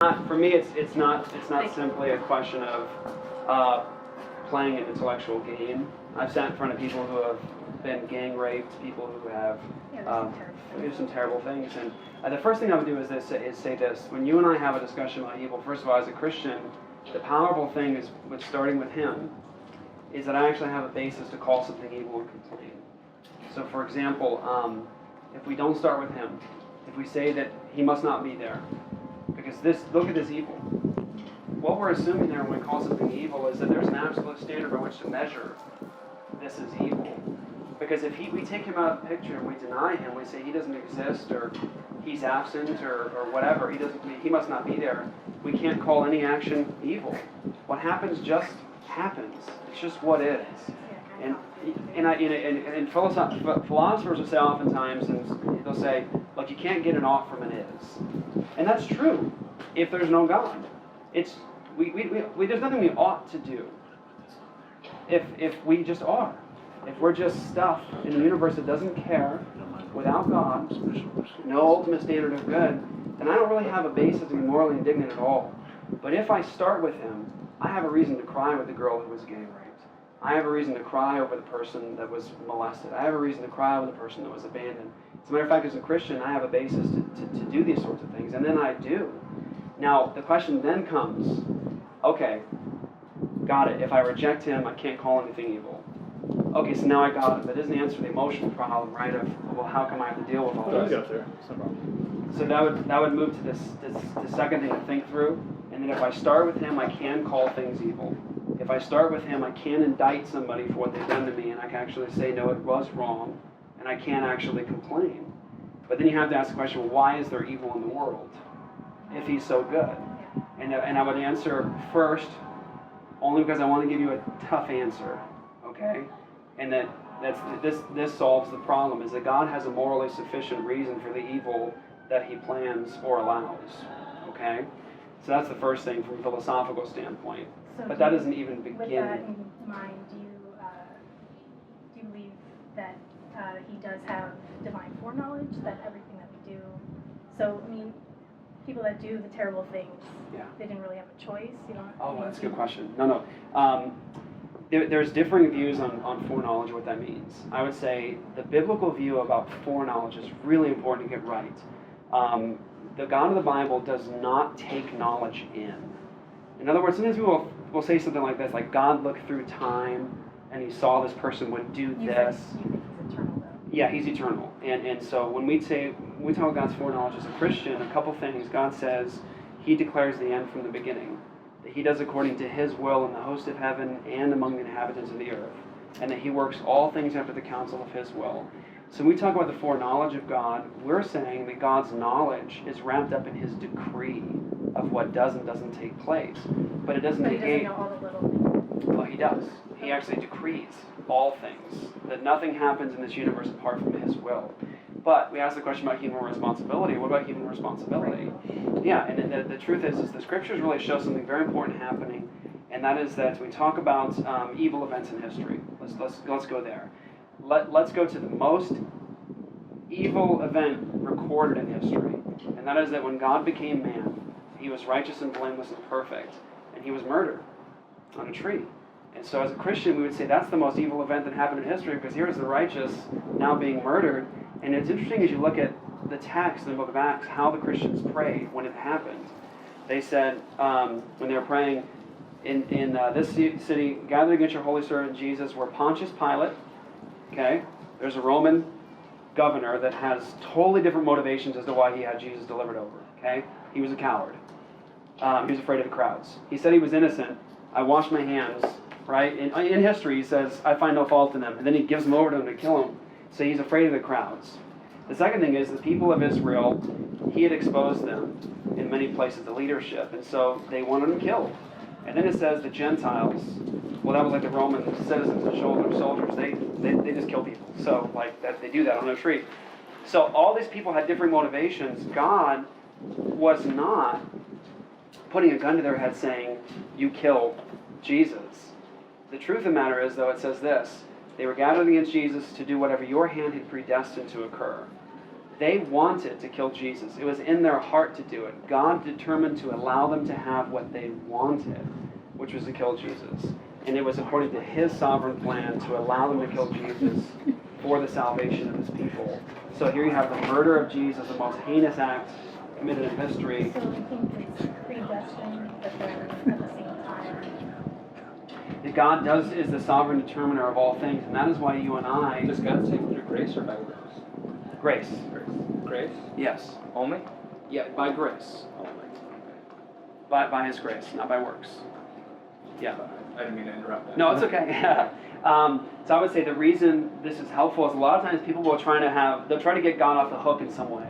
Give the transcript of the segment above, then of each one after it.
For me, it's not simply a question of playing an intellectual game. I've sat in front of people who have been gang raped, people who have do some terrible things. And the first thing I would do is say this: when you and I have a discussion about evil, first of all, as a Christian, the powerful thing is, with starting with Him, is that I actually have a basis to call something evil and complain. So, for example, if we don't start with Him, if we say that He must not be there, because look at this evil. What we're assuming there when we call something evil is that there's an absolute standard by which to measure this is evil. Because if we take Him out of the picture and we deny Him, we say He doesn't exist, or He's absent, or whatever, He must not be there, we can't call any action evil. What happens just happens. It's just what is. And philosophers will say oftentimes, and they'll say, look, you can't get an ought from an is. And that's true if there's no God. There's nothing we ought to do if we just are. If we're just stuff in a universe that doesn't care, without God, no ultimate standard of good, then I don't really have a basis to be morally indignant at all. But if I start with Him, I have a reason to cry with the girl who was gang raped. I have a reason to cry over the person that was molested. I have a reason to cry over the person that was abandoned. As a matter of fact, as a Christian, I have a basis to do these sorts of things, and then I do. Now, the question then comes, okay, got it. If I reject Him, I can't call anything evil. Okay, so now I got it. That doesn't answer the emotional problem, right, of, well, how come I have to deal with all this? Got there. It's no problem. So that would move to the second thing to think through, and then if I start with Him, I can call things evil. If I start with Him, I can indict somebody for what they've done to me, and I can actually say, no, it was wrong, and I can't actually complain. But then you have to ask the question, well, why is there evil in the world if He's so good? And I would answer first, only because I want to give you a tough answer, okay? And this solves the problem, is that God has a morally sufficient reason for the evil that He plans or allows, okay? So that's the first thing from a philosophical standpoint. So but that doesn't even begin. With that in mind, do you believe that He does have divine foreknowledge, that everything that we do? So, I mean, people that do the terrible things, they didn't really have a choice. That's a good question. No. There's differing views on foreknowledge, what that means. I would say the biblical view about foreknowledge is really important to get right. The God of the Bible does not take knowledge in. In other words, sometimes people will say something like this, like God looked through time and He saw this person would do this. You think He's eternal, though? Yeah, He's eternal. And so when we talk about God's foreknowledge as a Christian, a couple things. God says He declares the end from the beginning, that He does according to His will in the host of heaven and among the inhabitants of the earth, and that He works all things after the counsel of His will. So when we talk about the foreknowledge of God, we're saying that God's knowledge is wrapped up in His decree of what does and doesn't take place. But it doesn't negate... He doesn't know all the little things. Well, He does. He actually decrees all things, that nothing happens in this universe apart from His will. But we ask the question about human responsibility. What about human responsibility? Yeah, and the truth is the Scriptures really show something very important happening, and that is that we talk about evil events in history. Let's go there. Let's go to the most evil event recorded in history, and that is that when God became man, He was righteous and blameless and perfect, and He was murdered on a tree. And so as a Christian, we would say that's the most evil event that happened in history, because here's the righteous now being murdered. And it's interesting as you look at the text in the book of Acts, how the Christians prayed when it happened. They said, when they were praying, in this city, gathered against your holy servant Jesus, were Pontius Pilate, okay? There's a Roman governor that has totally different motivations as to why he had Jesus delivered over, okay? He was a coward. He was afraid of the crowds. He said he was innocent. I washed my hands, right? In history, he says, I find no fault in them. And then he gives them over to them to kill him. So he's afraid of the crowds. The second thing is the people of Israel, he had exposed them in many places, the leadership. And so they wanted him killed. And then it says the Gentiles, well, that was like the Roman citizens and soldiers. They just kill people. So like that, they do that on a tree. So all these people had different motivations. God was not putting a gun to their head saying, you kill Jesus. The truth of the matter is, though, it says this: they were gathered against Jesus to do whatever your hand had predestined to occur. They wanted to kill Jesus. It was in their heart to do it. God determined to allow them to have what they wanted, which was to kill Jesus. And it was according to his sovereign plan to allow them to kill Jesus for the salvation of his people. So here you have the murder of Jesus, the most heinous act committed in history. So I think it's predestined that they're at the same time. That God is the sovereign determiner of all things, and that is why you and I... Does God save through grace or by works? Grace. Grace? Yes. Only? Yeah, by grace. Only. By his grace, not by works. Yeah. I didn't mean to interrupt that. No, it's okay. So I would say the reason this is helpful is a lot of times people will they'll try to get God off the hook in some way.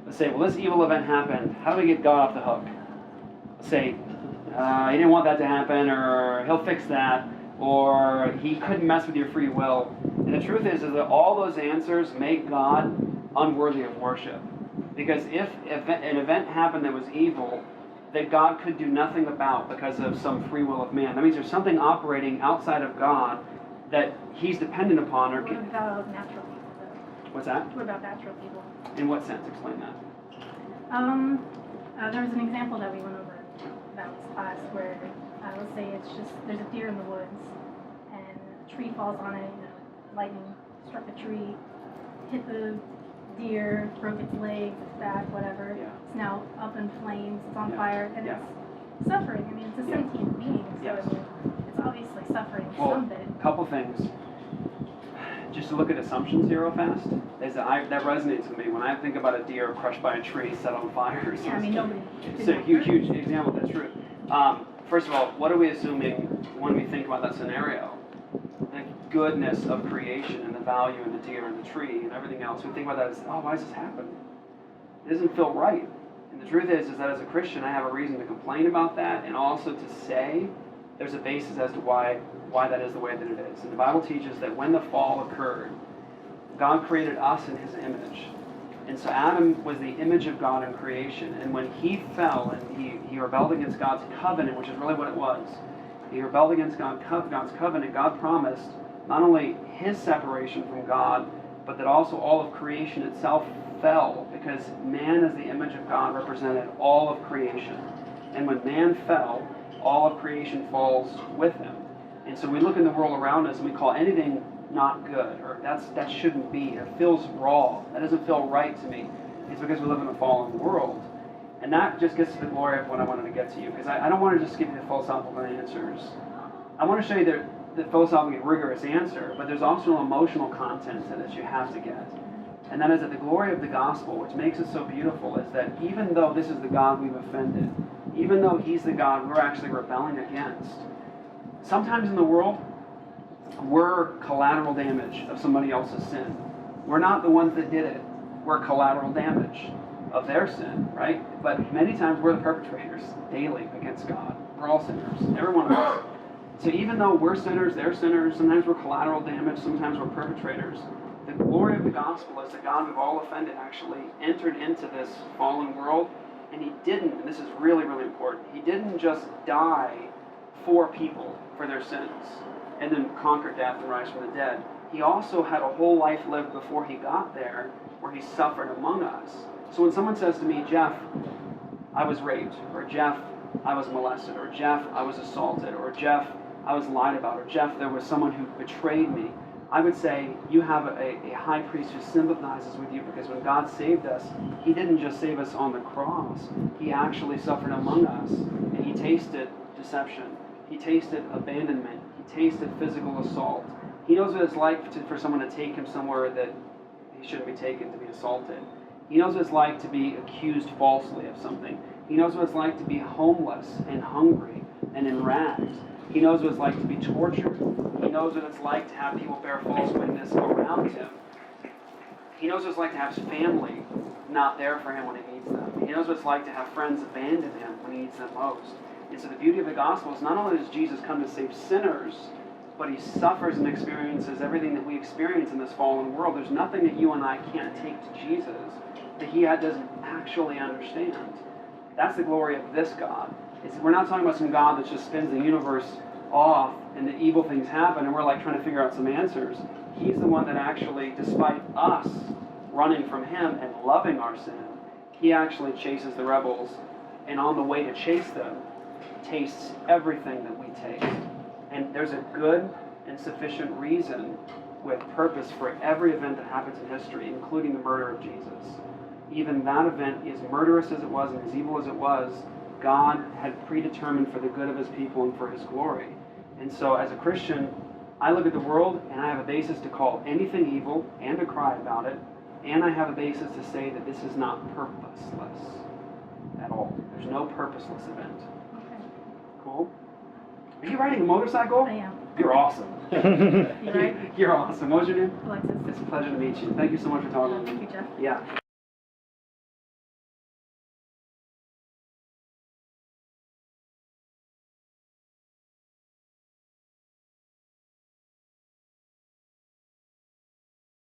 They'll say, well, this evil event happened. How do we get God off the hook? They'll say, he didn't want that to happen, or he'll fix that, or he couldn't mess with your free will. And the truth is that all those answers make God unworthy of worship. Because if an event happened that was evil, that God could do nothing about because of some free will of man. That means there's something operating outside of God that he's dependent upon. Or What about natural people, though? What's that? What about natural people? In what sense? Explain that. There was an example that we went over that was class where, let's say it's just, there's a deer in the woods, and a tree falls on it, lightning struck the tree, hit the deer, broke its legs, its back, whatever. Yeah. It's now up in flames, it's on Yeah. fire, and Yeah. it's suffering. I mean, it's a Yeah. sentient being, so Yes. I mean, it's obviously suffering Well, some bit. a couple things. Just to look at assumptions here real fast, that resonates with me. When I think about a deer crushed by a tree, set on fire. Yeah, I mean, nobody. It's a huge example of that's true. First of all, what are we assuming when we think about that scenario? The goodness of creation and the value in the deer and the tree and everything else. We think about that as, oh, why does this happen? It doesn't feel right. And the truth is that as a Christian, I have a reason to complain about that, and also to say there's a basis as to why that is the way that it is. And the Bible teaches that when the fall occurred, God created us in his image. And so Adam was the image of God in creation. And when he fell and he rebelled against God's covenant, which is really what it was, he rebelled against God's covenant, God promised not only his separation from God, but that also all of creation itself fell, because man as the image of God represented all of creation. And when man fell, all of creation falls with him. And so we look in the world around us and we call anything not good, or that shouldn't be, it feels raw, that doesn't feel right to me. It's because we live in a fallen world. And that just gets to the glory of what I wanted to get to you, because I don't want to just give you the philosophical answers. I want to show you the philosophically rigorous answer, but there's also an emotional content to this you have to get. And that is that the glory of the gospel, which makes it so beautiful, is that even though this is the God we've offended, even though he's the God we're actually rebelling against, sometimes in the world, we're collateral damage of somebody else's sin. We're not the ones that did it. We're collateral damage of their sin, right? But many times we're the perpetrators daily against God. We're all sinners, every one of us. So even though we're sinners, they're sinners, sometimes we're collateral damage, sometimes we're perpetrators. The glory of the gospel is that God we've all offended actually entered into this fallen world, and he didn't, and this is really, really important, he didn't just die for people for their sins and then conquer death and rise from the dead. He also had a whole life lived before he got there where he suffered among us. So when someone says to me, Jeff, I was raped, or Jeff, I was molested, or Jeff, I was assaulted, or Jeff, I was lied about, or Jeff, there was someone who betrayed me, I would say you have a high priest who sympathizes with you, because when God saved us, he didn't just save us on the cross. He actually suffered among us, and he tasted deception. He tasted abandonment. He tasted physical assault. He knows what it's like for someone to take him somewhere that he shouldn't be taken, to be assaulted. He knows what it's like to be accused falsely of something. He knows what it's like to be homeless and hungry and in rags. He knows what it's like to be tortured. He knows what it's like to have people bear false witness around him. He knows what it's like to have his family not there for him when he needs them. He knows what it's like to have friends abandon him when he needs them most. And so the beauty of the gospel is not only does Jesus come to save sinners, but he suffers and experiences everything that we experience in this fallen world. There's nothing that you and I can't take to Jesus that he doesn't actually understand. That's the glory of this God. We're not talking about some God that just spins the universe off and the evil things happen and we're like trying to figure out some answers. He's the one that actually, despite us running from him and loving our sin, he actually chases the rebels, and on the way to chase them, tastes everything that we taste. And there's a good and sufficient reason with purpose for every event that happens in history, including the murder of Jesus. Even that event, as murderous as it was and as evil as it was, God had predetermined for the good of his people and for his glory. And so as a Christian, I look at the world and I have a basis to call anything evil and to cry about it, and I have a basis to say that this is not purposeless at all. There's no purposeless event. Okay. Cool? Are you riding a motorcycle? I am. You're awesome. You right? You're awesome. What was your name? Alexis. It's a pleasure to meet you. Thank you so much for talking to Thank me. you, Jeff. Yeah.